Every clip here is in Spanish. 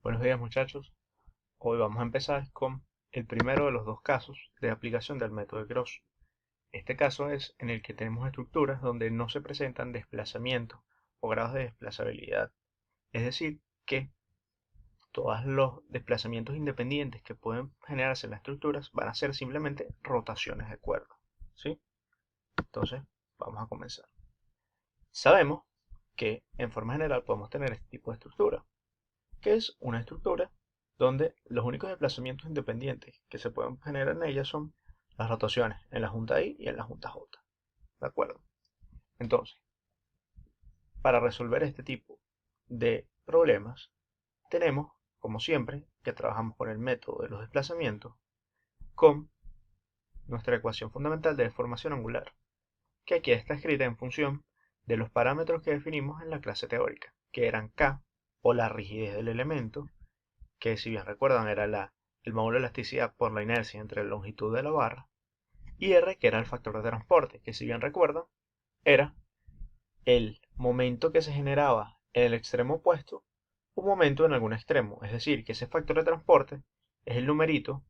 Buenos días muchachos, hoy vamos a empezar con el primero de los dos casos de aplicación del método de Gauss. Este caso es en el que tenemos estructuras donde no se presentan desplazamientos o grados de desplazabilidad, es decir, que todos los desplazamientos independientes que pueden generarse en las estructuras van a ser simplemente rotaciones de cuerda, ¿sí? Entonces, vamos a comenzar. Sabemos que en forma general podemos tener este tipo de estructura, que es una estructura donde los únicos desplazamientos independientes que se pueden generar en ella son las rotaciones en la junta I y en la junta J. ¿De acuerdo? Entonces, para resolver este tipo de problemas, tenemos, como siempre, que trabajamos con el método de los desplazamientos con nuestra ecuación fundamental de deformación angular, que aquí está escrita en función de los parámetros que definimos en la clase teórica, que eran K, o la rigidez del elemento, que si bien recuerdan era el módulo de elasticidad por la inercia entre la longitud de la barra, y R, que era el factor de transporte, que si bien recuerdan era el momento que se generaba en el extremo opuesto, un momento en algún extremo, es decir, que ese factor de transporte es el numerito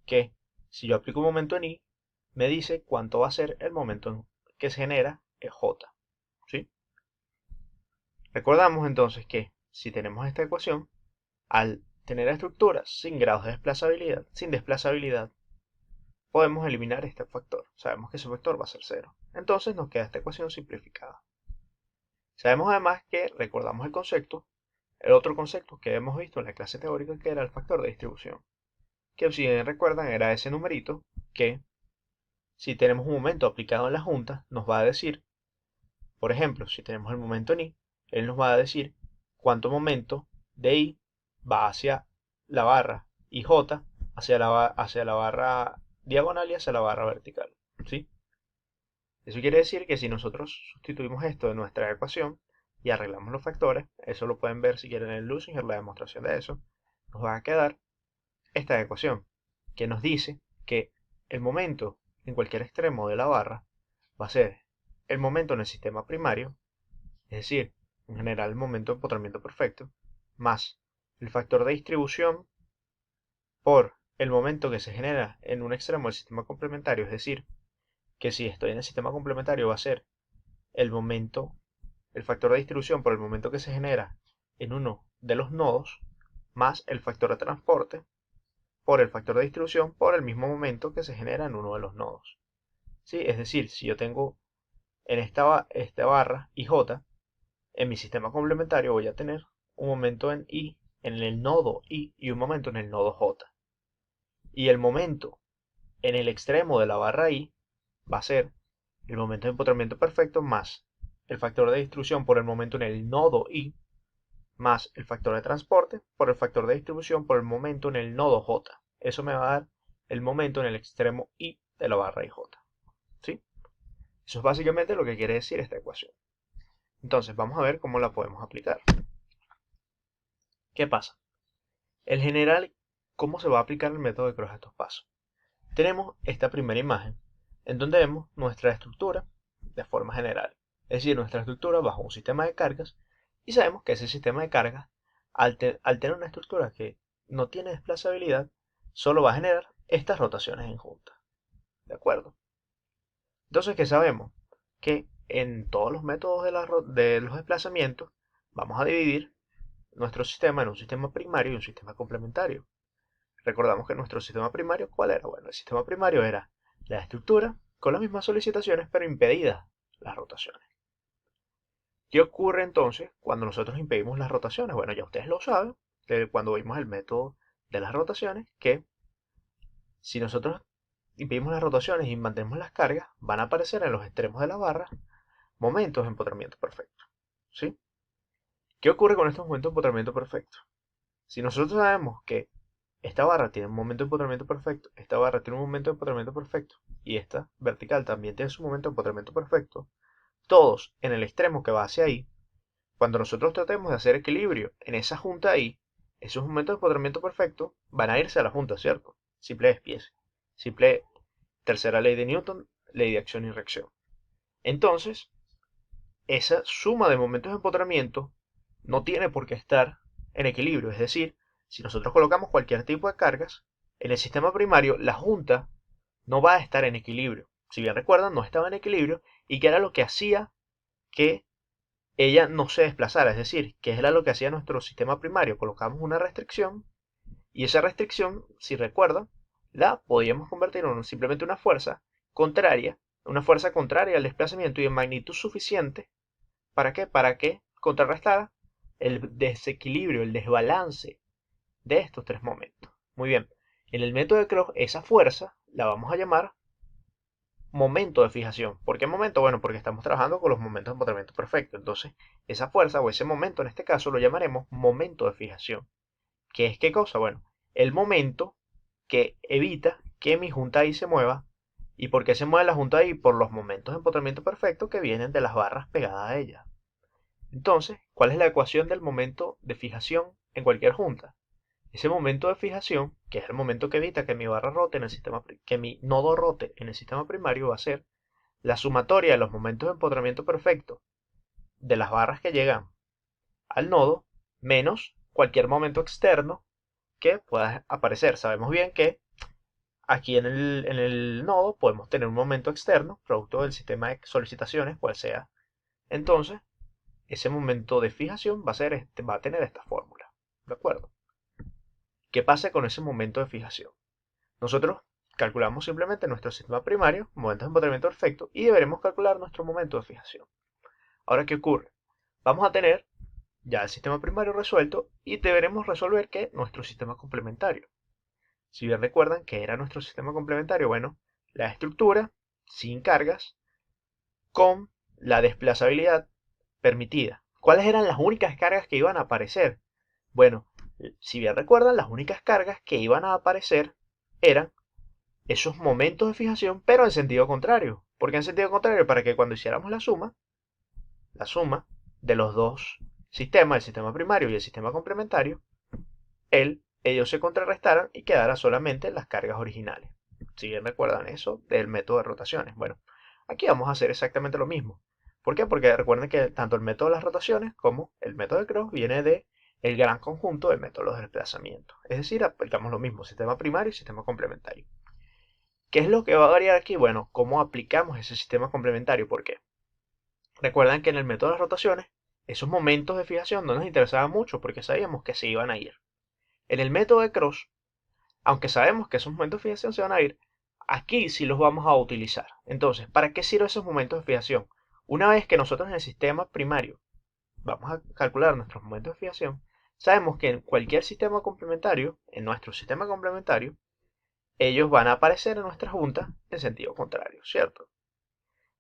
que, si yo aplico un momento en I, me dice cuánto va a ser el momento que se genera en J. ¿Sí? Recordamos entonces que si tenemos esta ecuación, al tener estructuras sin grados de desplazabilidad, sin desplazabilidad, podemos eliminar este factor. Sabemos que ese factor va a ser 0. Entonces nos queda esta ecuación simplificada. Sabemos además que recordamos el otro concepto que hemos visto en la clase teórica, que era el factor de distribución. Que si bien recuerdan era ese numerito que si tenemos un momento aplicado en la junta nos va a decir, por ejemplo, si tenemos el momento en I, él nos va a decir cuánto momento de I va hacia la barra y J hacia la barra diagonal y hacia la barra vertical. ¿Sí? Eso quiere decir que si nosotros sustituimos esto en nuestra ecuación y arreglamos los factores, eso lo pueden ver si quieren en el Lucinger, la demostración de eso, nos va a quedar esta ecuación que nos dice que el momento en cualquier extremo de la barra va a ser el momento en el sistema primario, es decir, en general el momento de empotramiento perfecto, más el factor de distribución por el momento que se genera en un extremo del sistema complementario, es decir, que si estoy en el sistema complementario va a ser el momento, el factor de distribución por el momento que se genera en uno de los nodos, más el factor de transporte por el factor de distribución por el mismo momento que se genera en uno de los nodos. ¿Sí? Es decir, si yo tengo en esta barra IJ, en mi sistema complementario voy a tener un momento en el nodo I y un momento en el nodo J. Y el momento en el extremo de la barra I va a ser el momento de empotramiento perfecto más el factor de distribución por el momento en el nodo I más el factor de transporte por el factor de distribución por el momento en el nodo J. Eso me va a dar el momento en el extremo I de la barra IJ. ¿Sí? Eso es básicamente lo que quiere decir esta ecuación. Entonces vamos a ver cómo la podemos aplicar. ¿Qué pasa? En general, ¿cómo se va a aplicar el método de Gauss a estos pasos? Tenemos esta primera imagen en donde vemos nuestra estructura de forma general. Es decir, nuestra estructura bajo un sistema de cargas, y sabemos que ese sistema de cargas, al tener una estructura que no tiene desplazabilidad, solo va a generar estas rotaciones en junta. ¿De acuerdo? Entonces, ¿qué sabemos? Que en todos los métodos de los desplazamientos vamos a dividir nuestro sistema en un sistema primario y un sistema complementario. Recordamos que nuestro sistema primario, ¿cuál era? Bueno, el sistema primario era la estructura con las mismas solicitaciones pero impedidas las rotaciones. ¿Qué ocurre entonces cuando nosotros impedimos las rotaciones? Bueno, ya ustedes lo saben, cuando vimos el método de las rotaciones, que si nosotros impedimos las rotaciones y mantenemos las cargas, van a aparecer en los extremos de la barra momentos de empotramiento perfecto. ¿Sí? ¿Qué ocurre con estos momentos de empotramiento perfecto? Si nosotros sabemos que esta barra tiene un momento de empotramiento perfecto, esta barra tiene un momento de empotramiento perfecto, y esta vertical también tiene su momento de empotramiento perfecto, todos en el extremo que va hacia ahí, cuando nosotros tratemos de hacer equilibrio en esa junta ahí, esos momentos de empotramiento perfecto van a irse a la junta, ¿cierto? Simple despiece. Simple tercera ley de Newton, ley de acción y reacción. Entonces, esa suma de momentos de empotramiento no tiene por qué estar en equilibrio, es decir, si nosotros colocamos cualquier tipo de cargas, en el sistema primario la junta no va a estar en equilibrio. Si bien recuerdan, no estaba en equilibrio y que era lo que hacía que ella no se desplazara, es decir, que era lo que hacía nuestro sistema primario. Colocamos una restricción y esa restricción, si recuerdan, la podíamos convertir en simplemente una fuerza contraria al desplazamiento y en magnitud suficiente. ¿Para qué? Para que contrarrestara el desequilibrio, el desbalance de estos tres momentos. Muy bien, en el método de Krogh esa fuerza la vamos a llamar momento de fijación. ¿Por qué momento? Bueno, porque estamos trabajando con los momentos de empotramiento perfecto. Entonces, esa fuerza o ese momento en este caso lo llamaremos momento de fijación. ¿Qué es qué cosa? Bueno, el momento que evita que mi junta I se mueva. ¿Y por qué se mueve la junta I? Por los momentos de empotramiento perfecto que vienen de las barras pegadas a ella. Entonces, ¿cuál es la ecuación del momento de fijación en cualquier junta? Ese momento de fijación, que es el momento que evita que mi barra rote en el sistema, que mi nodo rote en el sistema primario, va a ser la sumatoria de los momentos de empotramiento perfecto de las barras que llegan al nodo menos cualquier momento externo que pueda aparecer. Sabemos bien que aquí en el nodo podemos tener un momento externo, producto del sistema de solicitaciones, cual sea. Entonces, ese momento de fijación va a tener esta fórmula. ¿De acuerdo? ¿Qué pasa con ese momento de fijación? Nosotros calculamos simplemente nuestro sistema primario, momento de empotramiento perfecto, y deberemos calcular nuestro momento de fijación. Ahora, ¿qué ocurre? Vamos a tener ya el sistema primario resuelto y deberemos resolver que nuestro sistema complementario. Si bien recuerdan que era nuestro sistema complementario, bueno, la estructura sin cargas con la desplazabilidad permitida. ¿Cuáles eran las únicas cargas que iban a aparecer? Bueno, si bien recuerdan, las únicas cargas que iban a aparecer eran esos momentos de fijación, pero en sentido contrario. ¿Por qué en sentido contrario? Para que cuando hiciéramos la suma de los dos sistemas, el sistema primario y el sistema complementario, ellos se contrarrestaran y quedara solamente las cargas originales. Si bien recuerdan eso del método de rotaciones. Bueno, aquí vamos a hacer exactamente lo mismo. ¿Por qué? Porque recuerden que tanto el método de las rotaciones como el método de Krogh viene de el gran conjunto de métodos de desplazamiento. Es decir, aplicamos lo mismo, sistema primario y sistema complementario. ¿Qué es lo que va a variar aquí? Bueno, cómo aplicamos ese sistema complementario. ¿Por qué? Recuerdan que en el método de las rotaciones, esos momentos de fijación no nos interesaban mucho porque sabíamos que se iban a ir. En el método de Krogh, aunque sabemos que esos momentos de fijación se van a ir, aquí sí los vamos a utilizar. Entonces, ¿para qué sirven esos momentos de fijación? Una vez que nosotros en el sistema primario vamos a calcular nuestros momentos de fijación, sabemos que en cualquier sistema complementario, en nuestro sistema complementario, ellos van a aparecer en nuestra junta en sentido contrario, ¿cierto?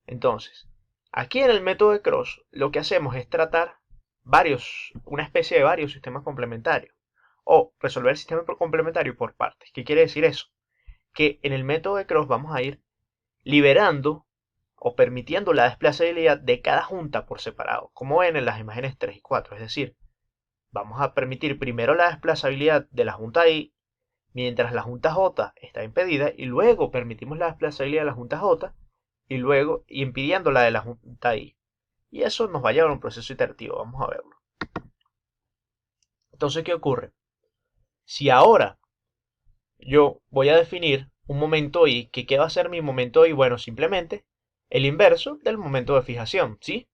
Entonces, aquí en el método de Krogh, lo que hacemos es tratar una especie de varios sistemas complementarios, o resolver el sistema complementario por partes. ¿Qué quiere decir eso? Que en el método de Krogh vamos a ir liberando o permitiendo la desplazabilidad de cada junta por separado, como ven en las imágenes 3 y 4. Es decir, vamos a permitir primero la desplazabilidad de la junta I mientras la junta J está impedida y luego permitimos la desplazabilidad de la junta J y luego impidiendo la de la junta I. Y eso nos va a llevar a un proceso iterativo, vamos a verlo. Entonces, ¿qué ocurre? Si ahora yo voy a definir un momento I, ¿qué va a ser mi momento I? Bueno, simplemente el inverso del momento de fijación, ¿sí?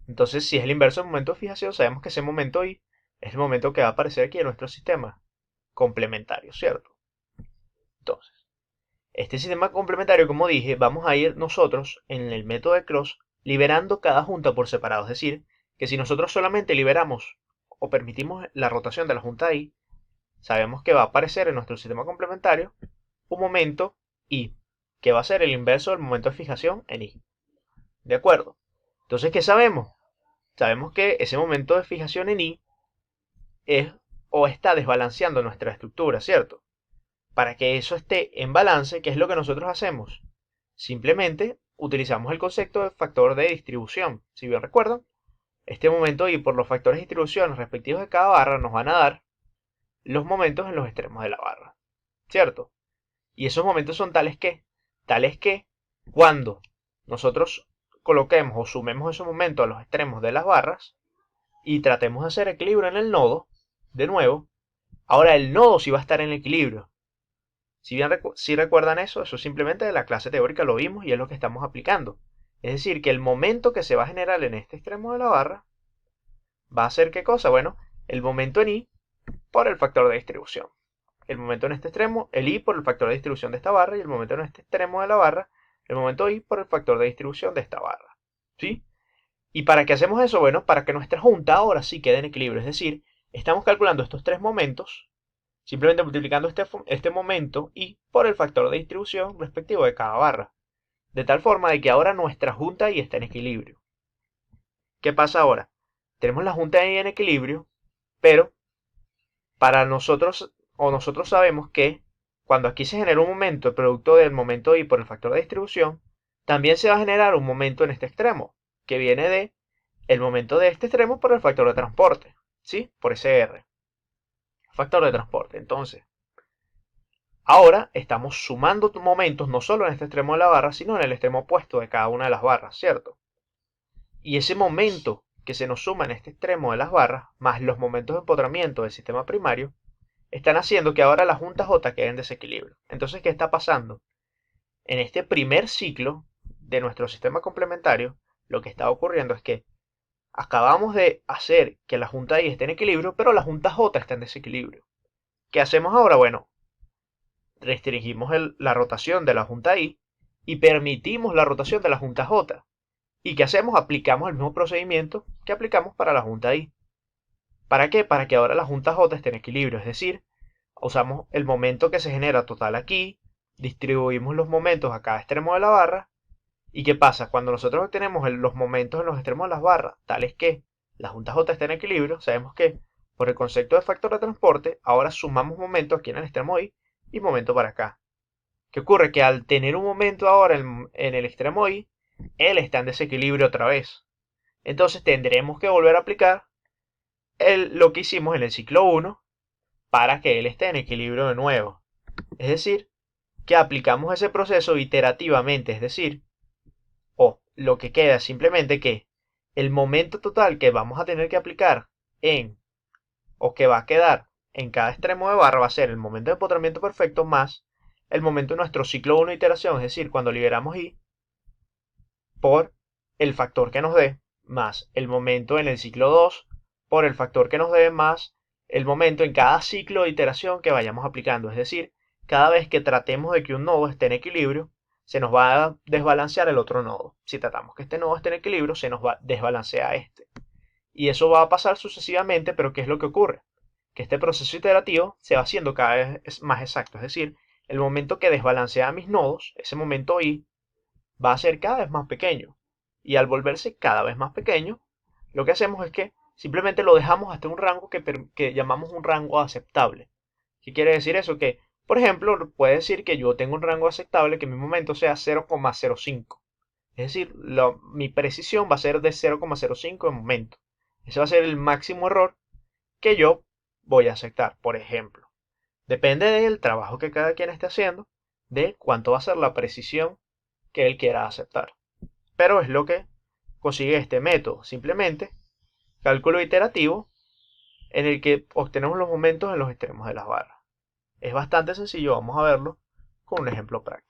Entonces, si es el inverso del momento de fijación, sabemos que ese momento I es el momento que va a aparecer aquí en nuestro sistema complementario, ¿cierto? Entonces, este sistema complementario, como dije, vamos a ir nosotros en el método de Krogh liberando cada junta por separado. Es decir, que si nosotros solamente liberamos o permitimos la rotación de la junta I, sabemos que va a aparecer en nuestro sistema complementario un momento I, que va a ser el inverso del momento de fijación en I. ¿De acuerdo? Entonces, ¿qué sabemos? Sabemos que ese momento de fijación en I es o está desbalanceando nuestra estructura, ¿cierto? Para que eso esté en balance, ¿qué es lo que nosotros hacemos? Simplemente utilizamos el concepto de factor de distribución. Si bien recuerdan, este momento I por los factores de distribución respectivos de cada barra nos van a dar los momentos en los extremos de la barra, ¿cierto? Y esos momentos son tales que cuando nosotros coloquemos o sumemos esos momentos a los extremos de las barras y tratemos de hacer equilibrio en el nodo, de nuevo, Ahora el nodo sí va a estar en equilibrio. Si recuerdan eso simplemente de la clase teórica lo vimos y es lo que estamos aplicando. Es decir, que el momento que se va a generar en este extremo de la barra va a ser ¿qué cosa? Bueno, el momento en i por el factor de distribución. El momento en este extremo, el i por el factor de distribución de esta barra, y el momento en este extremo de la barra, el momento i por el factor de distribución de esta barra. ¿Sí? ¿Y para qué hacemos eso? Bueno, para que nuestra junta ahora sí quede en equilibrio. Es decir, estamos calculando estos tres momentos, simplemente multiplicando este momento i por el factor de distribución respectivo de cada barra. De tal forma de que ahora nuestra junta i está en equilibrio. ¿Qué pasa ahora? Tenemos la junta i en equilibrio, pero para nosotros, o nosotros sabemos que cuando aquí se genera un momento, el producto del momento i por el factor de distribución, también se va a generar un momento en este extremo, que viene de el momento de este extremo por el factor de transporte, ¿sí? Por ese R. Factor de transporte. Entonces, ahora estamos sumando momentos no solo en este extremo de la barra, sino en el extremo opuesto de cada una de las barras, ¿cierto? Y ese momento que se nos suma en este extremo de las barras, más los momentos de empotramiento del sistema primario, están haciendo que ahora las juntas J queden en desequilibrio. Entonces, ¿qué está pasando? En este primer ciclo de nuestro sistema complementario, lo que está ocurriendo es que acabamos de hacer que la junta I esté en equilibrio, pero la junta J está en desequilibrio. ¿Qué hacemos ahora? Bueno, restringimos la rotación de la junta I y permitimos la rotación de la junta J. ¿Y qué hacemos? Aplicamos el mismo procedimiento que aplicamos para la junta I. ¿Para qué? Para que ahora la junta J esté en equilibrio, es decir, usamos el momento que se genera total aquí, distribuimos los momentos a cada extremo de la barra. ¿Y qué pasa? Cuando nosotros obtenemos los momentos en los extremos de las barras, tales que la junta J está en equilibrio, sabemos que por el concepto de factor de transporte, ahora sumamos momentos aquí en el extremo I y momento para acá. ¿Qué ocurre? Que al tener un momento ahora en el extremo I, él está en desequilibrio otra vez. Entonces tendremos que volver a aplicar lo que hicimos en el ciclo 1 para que él esté en equilibrio de nuevo. Es decir, que aplicamos ese proceso iterativamente, es decir, o lo que queda es simplemente que el momento total que vamos a tener que aplicar o que va a quedar en cada extremo de barra va a ser el momento de empotramiento perfecto más el momento de nuestro ciclo 1 de iteración, es decir, cuando liberamos i, por el factor que nos dé, más el momento en el ciclo 2 por el factor que nos dé, más el momento en cada ciclo de iteración que vayamos aplicando. Es decir, cada vez que tratemos de que un nodo esté en equilibrio, se nos va a desbalancear el otro nodo. Si tratamos que este nodo esté en equilibrio, se nos va a desbalancear este. Y eso va a pasar sucesivamente, pero ¿qué es lo que ocurre? Que este proceso iterativo se va haciendo cada vez más exacto. Es decir, el momento que desbalancea mis nodos, ese momento i, va a ser cada vez más pequeño. Y al volverse cada vez más pequeño, lo que hacemos es que simplemente lo dejamos hasta un rango que llamamos un rango aceptable. ¿Qué quiere decir eso? Que, por ejemplo, puede decir que yo tengo un rango aceptable que mi momento sea 0,05. Es decir, mi precisión va a ser de 0,05 en momento. Ese va a ser el máximo error que yo voy a aceptar, por ejemplo. Depende del trabajo que cada quien esté haciendo, de cuánto va a ser la precisión que él quiera aceptar. Pero es lo que consigue este método, simplemente cálculo iterativo en el que obtenemos los momentos en los extremos de las barras. Es bastante sencillo, vamos a verlo con un ejemplo práctico.